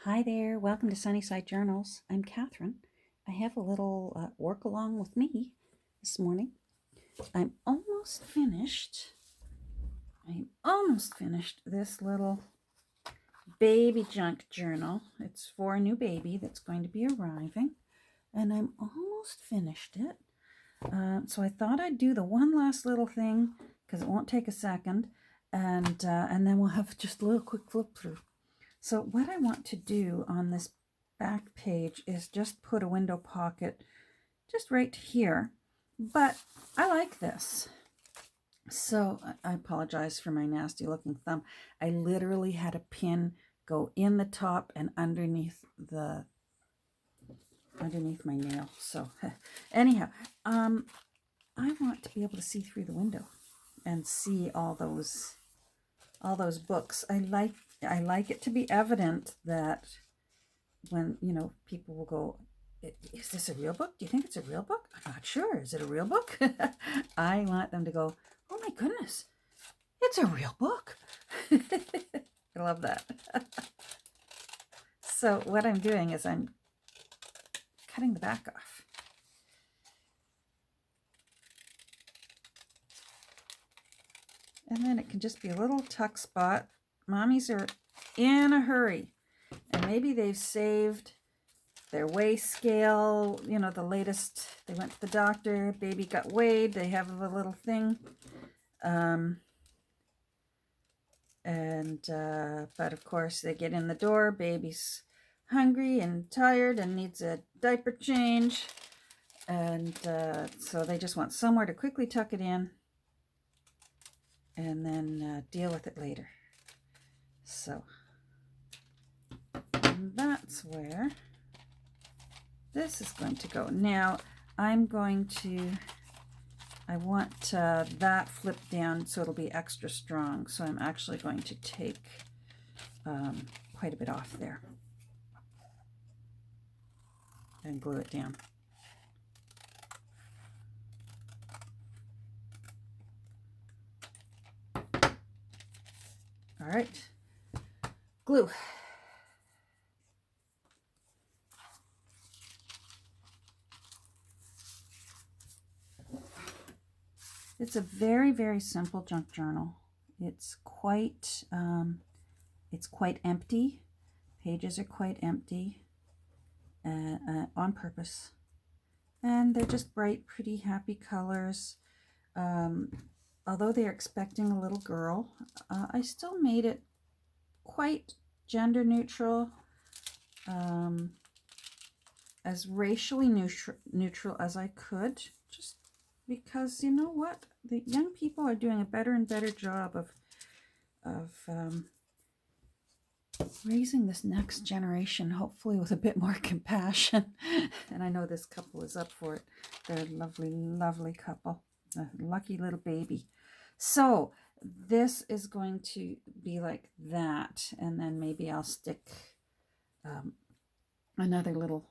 Hi there, welcome to Sunnyside Journals. I'm Catherine. I have a little work along with me this morning. I'm almost finished. This little baby junk journal. It's for a new baby that's going to be arriving, and I'm almost finished it. So I thought I'd do the one last little thing because it won't take a second, and then we'll have just a little quick flip through. So what I want to do on this back page is just put a window pocket just right here, but I like this. So I apologize for my nasty looking thumb. I literally had a pin go in the top and underneath my nail. So anyhow, I want to be able to see through the window and see all those books. I like it to be evident that when, people will go, is this a real book? Do you think it's a real book? I'm not sure. Is it a real book? I want them to go, oh my goodness, it's a real book. I love that. So what I'm doing is I'm cutting the back off. And then it can just be a little tuck spot. Mommies are in a hurry. And maybe they've saved their weigh scale, the latest. They went to the doctor, baby got weighed, they have a little thing. But of course they get in the door, baby's hungry and tired and needs a diaper change. And so they just want somewhere to quickly tuck it in and then deal with it later. So that's where this is going to go. Now I want that flipped down so it'll be extra strong. So I'm actually going to take quite a bit off there and glue it down. All right, glue. It's a very, very simple junk journal. It's quite empty. Pages are quite empty on purpose. And they're just bright, pretty, happy colors. Although they're expecting a little girl, I still made it quite gender neutral, as racially neutral as I could, just because you know what, the young people are doing a better and better job of raising this next generation, hopefully with a bit more compassion. And I know this couple is up for it. They're a lovely, lovely couple, a lucky little baby. So this is going to be like that, and then maybe I'll stick another little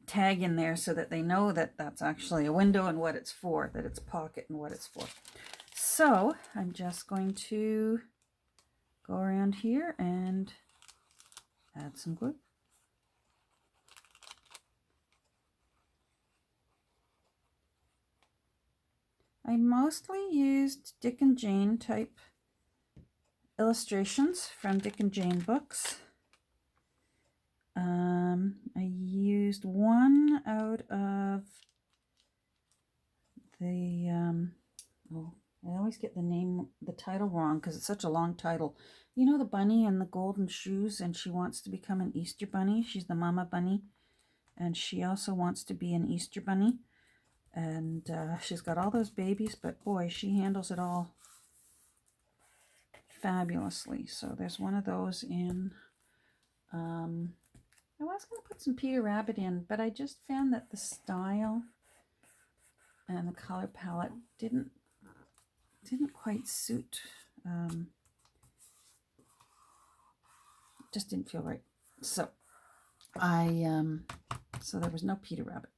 tag in there so that they know that that's actually a window and what it's for, that it's a pocket and what it's for. So I'm just going to go around here and add some glue. I mostly used Dick and Jane type illustrations from Dick and Jane books. I used one out of the, I always get the title wrong because it's such a long title. You know, the bunny and the golden shoes, and she wants to become an Easter bunny. She's the mama bunny, and she also wants to be an Easter bunny. And she's got all those babies, but boy, she handles it all fabulously. So there's one of those in. I was going to put some Peter Rabbit in, but I just found that the style and the color palette didn't quite suit. Just didn't feel right. So so there was no Peter Rabbit.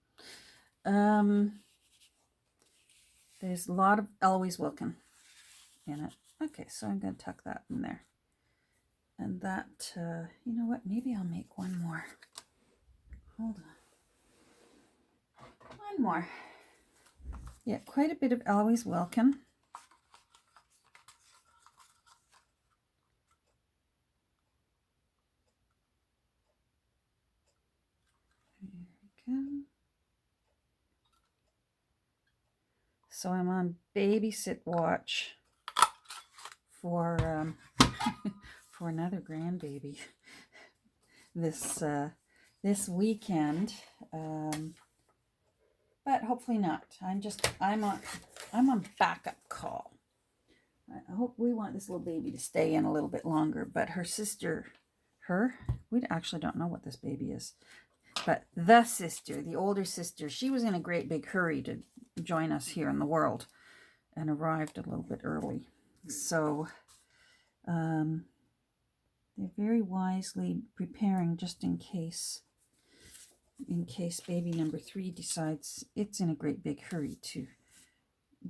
There's a lot of Eloise Wilkin in it. Okay, so I'm going to tuck that in there. And that, you know what, maybe I'll make one more. Hold on. One more. Yeah, quite a bit of Always Welcome. There we go. So I'm on babysit watch for for another grandbaby this weekend, but hopefully not. I'm on backup call. I hope we want this little baby to stay in a little bit longer, but her sister, we actually don't know what this baby is, but the sister, the older sister, she was in a great big hurry to join us here in the world and arrived a little bit early. So they're very wisely preparing just in case baby number 3 decides it's in a great big hurry to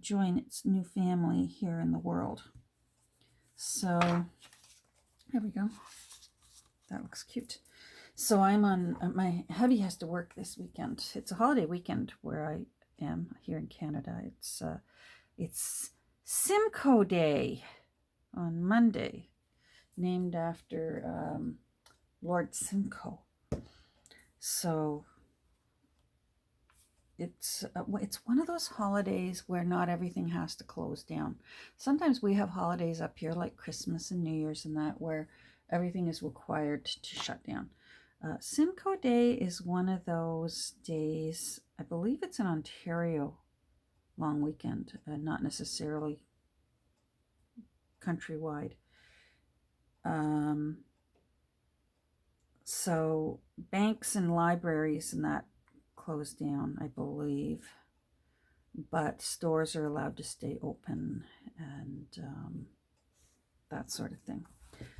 join its new family here in the world. So there we go. That looks cute. So I'm on, my hubby has to work this weekend. It's a holiday weekend where I am here in Canada. It's Simcoe Day on Monday, named after Lord Simcoe. So it's one of those holidays where not everything has to close down. Sometimes we have holidays up here like Christmas and New Year's and that where everything is required to shut down. Simcoe Day is one of those days. I believe it's an Ontario long weekend, not necessarily countrywide. So banks and libraries and that close down, I believe, but stores are allowed to stay open and that sort of thing.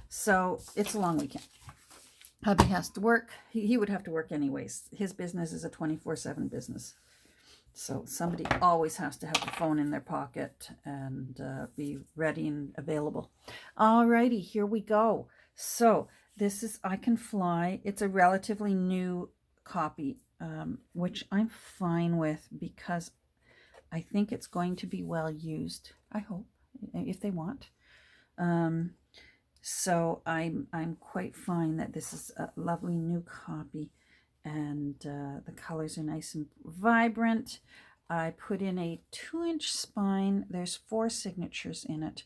So it's a long weekend. Hubby has to work. He would have to work anyways. His business is a 24/7 business. So somebody always has to have the phone in their pocket and be ready and available. Alrighty, here we go. So this is I Can Fly. It's a relatively new copy, which I'm fine with because I think it's going to be well used. I hope, if they want. So I'm quite fine that this is a lovely new copy, and the colors are nice and vibrant. I put in a 2-inch spine. There's 4 signatures in it.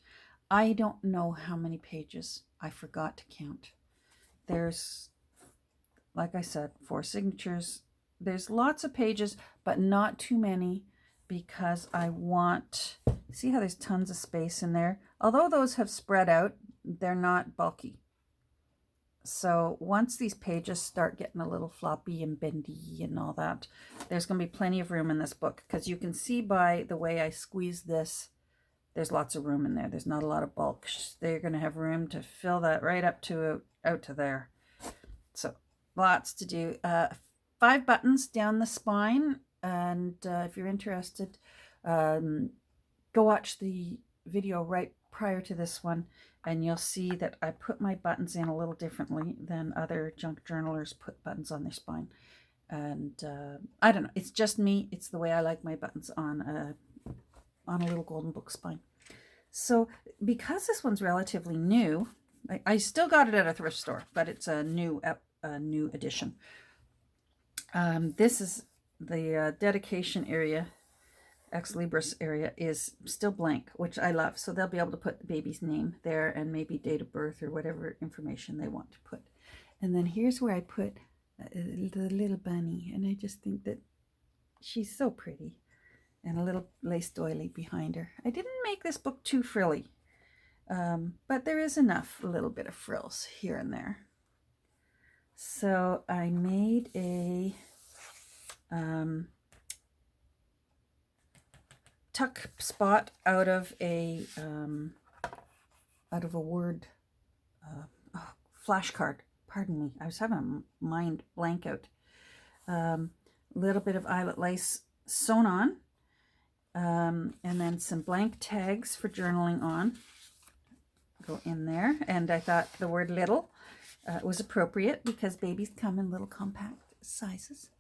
I don't know how many pages. I forgot to count. There's, like I said, 4 signatures. There's lots of pages, but not too many because I want, see how there's tons of space in there? Although those have spread out, they're not bulky. So once these pages start getting a little floppy and bendy and all that, there's going to be plenty of room in this book, because you can see by the way I squeeze this, there's lots of room in there. There's not a lot of bulk. They're going to have room to fill that right up to out to there. So lots to do. 5 buttons down the spine, and if you're interested, go watch the video right prior to this one, and you'll see that I put my buttons in a little differently than other junk journalers put buttons on their spine. And I don't know, it's just me. It's the way I like my buttons on a little golden book spine. So because this one's relatively new, I still got it at a thrift store, but it's a new edition. This is the dedication area. Ex Libris area is still blank, which I love. So they'll be able to put the baby's name there and maybe date of birth or whatever information they want to put. And then here's where I put the little bunny. And I just think that she's so pretty. And a little lace doily behind her. I didn't make this book too frilly, but there is enough, a little bit of frills here and there. So I made a tuck spot out of a word flashcard. Pardon me, I was having a mind blank out. Little bit of eyelet lace sewn on, and then some blank tags for journaling on. go in there. And I thought the word little was appropriate because babies come in little compact sizes.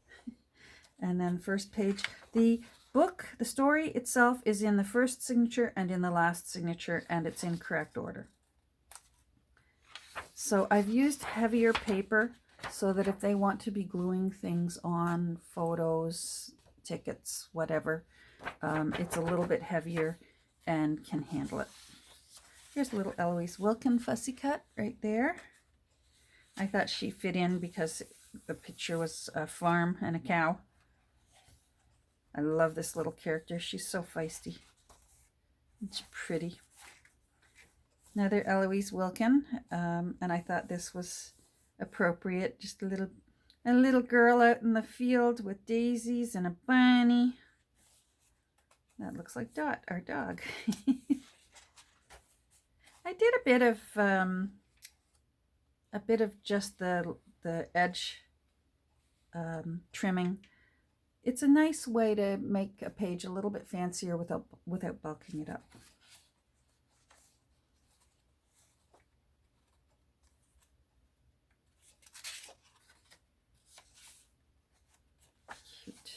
And then first page, the book, the story itself is in the first signature and in the last signature, and it's in correct order. So I've used heavier paper so that if they want to be gluing things on, photos, tickets, whatever, it's a little bit heavier and can handle it. Here's little Eloise Wilkin fussy cut right there. I thought she fit in because the picture was a farm and a cow. I love this little character. She's so feisty. It's pretty. Another Eloise Wilkin, and I thought this was appropriate. Just a little girl out in the field with daisies and a bunny. That looks like Dot, our dog. I did a bit of just the edge trimming. It's a nice way to make a page a little bit fancier without bulking it up. Cute.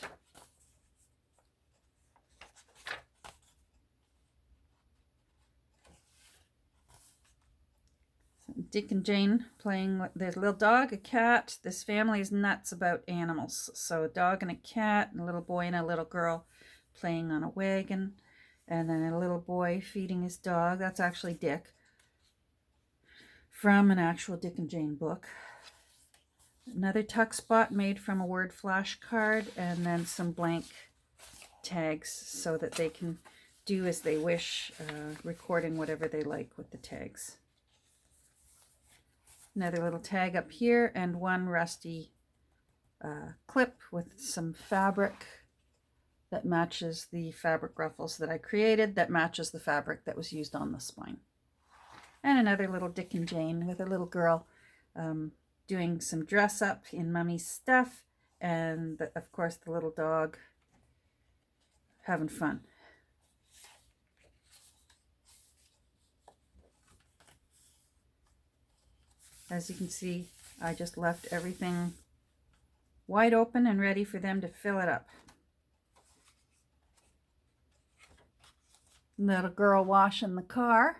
Dick and Jane playing with their little dog, a cat. This family is nuts about animals. So a dog and a cat, and a little boy and a little girl playing on a wagon, and then a little boy feeding his dog. That's actually Dick from an actual Dick and Jane book. Another tuck spot made from a word flashcard, and then some blank tags so that they can do as they wish, recording whatever they like with the tags. Another little tag up here, and one rusty clip with some fabric that matches the fabric ruffles that I created, that matches the fabric that was used on the spine. And another little Dick and Jane with a little girl doing some dress up in Mummy's stuff, and of course the little dog having fun. As you can see, I just left everything wide open and ready for them to fill it up. Little girl washing the car.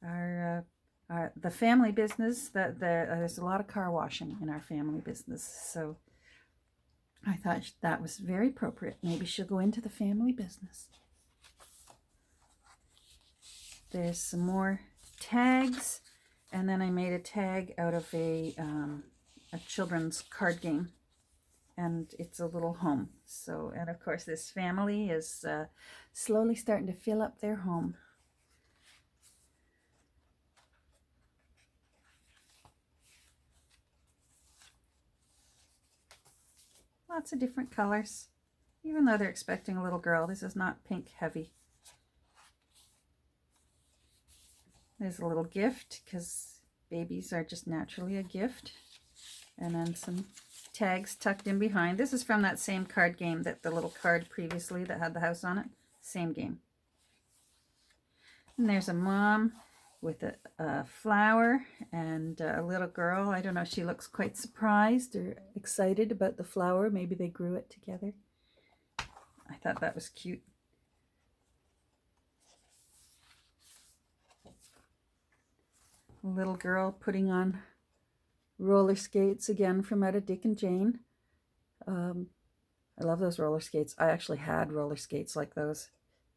The family business, there's a lot of car washing in our family business, so I thought that was very appropriate. Maybe she'll go into the family business. There's some more tags. And then I made a tag out of a children's card game, and it's a little home. So, and of course this family is slowly starting to fill up their home. Lots of different colors, even though they're expecting a little girl. This is not pink heavy. There's a little gift, because babies are just naturally a gift. And then some tags tucked in behind. This is from that same card game, that the little card previously that had the house on it. Same game. And there's a mom with a flower and a little girl. I don't know, she looks quite surprised or excited about the flower. Maybe they grew it together. I thought that was cute. A little girl putting on roller skates again from out of Dick and Jane. I love those roller skates. I actually had roller skates like those.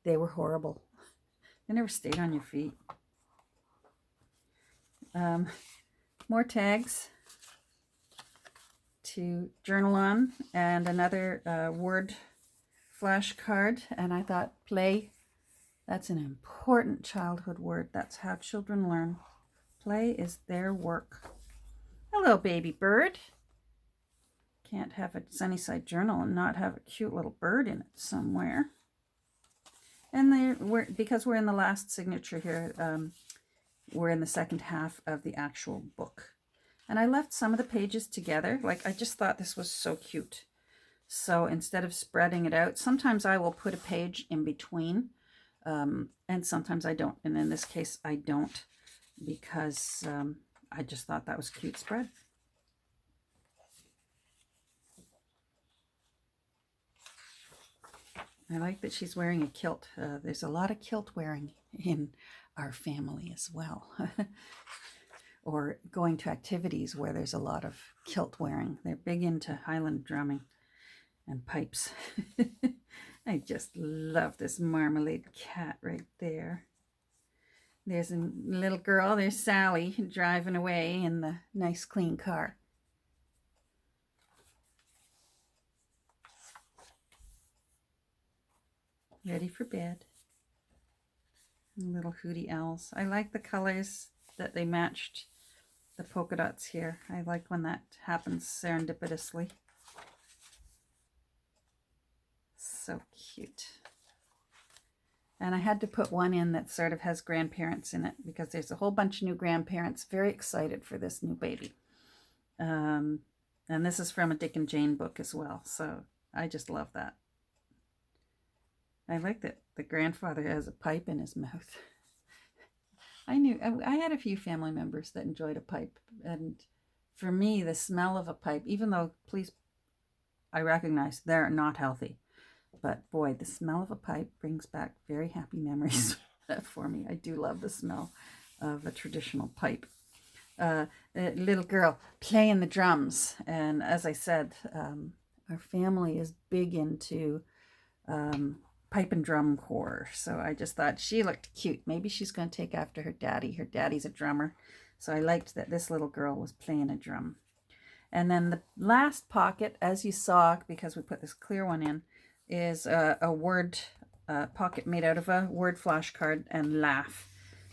They were horrible. They never stayed on your feet. More tags to journal on, and another word flashcard. And I thought, play, that's an important childhood word. That's how children learn. Play is their work. Hello, baby bird. Can't have a Sunnyside journal and not have a cute little bird in it somewhere. And because we're in the last signature here, we're in the second half of the actual book. And I left some of the pages together. Like, I just thought this was so cute. So instead of spreading it out, sometimes I will put a page in between, and sometimes I don't. And in this case, I don't. because I just thought that was a cute spread. I like that she's wearing a kilt. There's a lot of kilt wearing in our family as well. Or going to activities where there's a lot of kilt wearing. They're big into Highland drumming and pipes. I just love this marmalade cat right there. There's a little girl, there's Sally driving away in the nice clean car. Ready for bed. Little hooty owls. I like the colors that they matched the polka dots here. I like when that happens serendipitously. So cute. And I had to put one in that sort of has grandparents in it because there's a whole bunch of new grandparents very excited for this new baby. And this is from a Dick and Jane book as well. So I just love that. I like that the grandfather has a pipe in his mouth. I had a few family members that enjoyed a pipe. And for me, the smell of a pipe, even though, please, I recognize they're not healthy. But boy, the smell of a pipe brings back very happy memories for me. I do love the smell of a traditional pipe. A little girl playing the drums. And as I said, our family is big into pipe and drum corps. So I just thought she looked cute. Maybe she's going to take after her daddy. Her daddy's a drummer. So I liked that this little girl was playing a drum. And then the last pocket, as you saw, because we put this clear one in, is a word pocket made out of a word flashcard and laugh,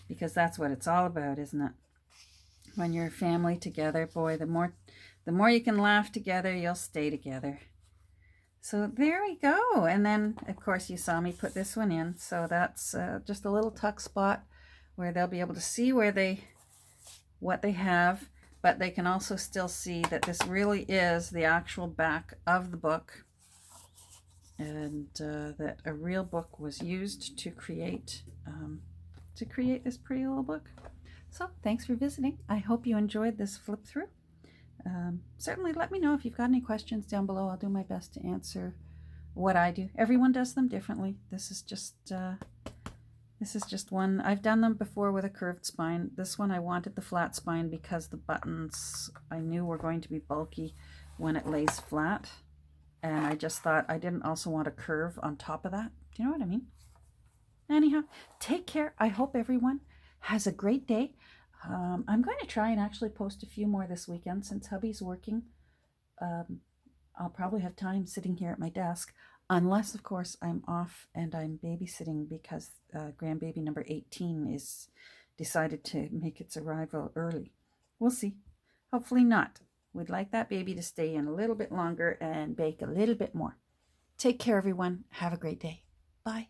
because that's what it's all about, isn't it? When you're a family together, boy, the more you can laugh together, you'll stay together. So there we go. And then, of course, you saw me put this one in. So that's just a little tuck spot where they'll be able to see what they have, but they can also still see that this really is the actual back of the book, and that a real book was used to create this pretty little book. So thanks for visiting. I hope you enjoyed this flip through. Certainly let me know if you've got any questions down below. I'll do my best to answer what I do. Everyone does them differently. This is just one. I've done them before with a curved spine. This one I wanted the flat spine because the buttons I knew were going to be bulky when it lays flat. And I just thought I didn't also want a curve on top of that. Do you know what I mean? Anyhow, take care. I hope everyone has a great day. I'm going to try and actually post a few more this weekend since hubby's working. I'll probably have time sitting here at my desk, unless, of course, I'm off and I'm babysitting because grandbaby number 18 is decided to make its arrival early. We'll see. Hopefully not. We'd like that baby to stay in a little bit longer and bake a little bit more. Take care, everyone. Have a great day. Bye.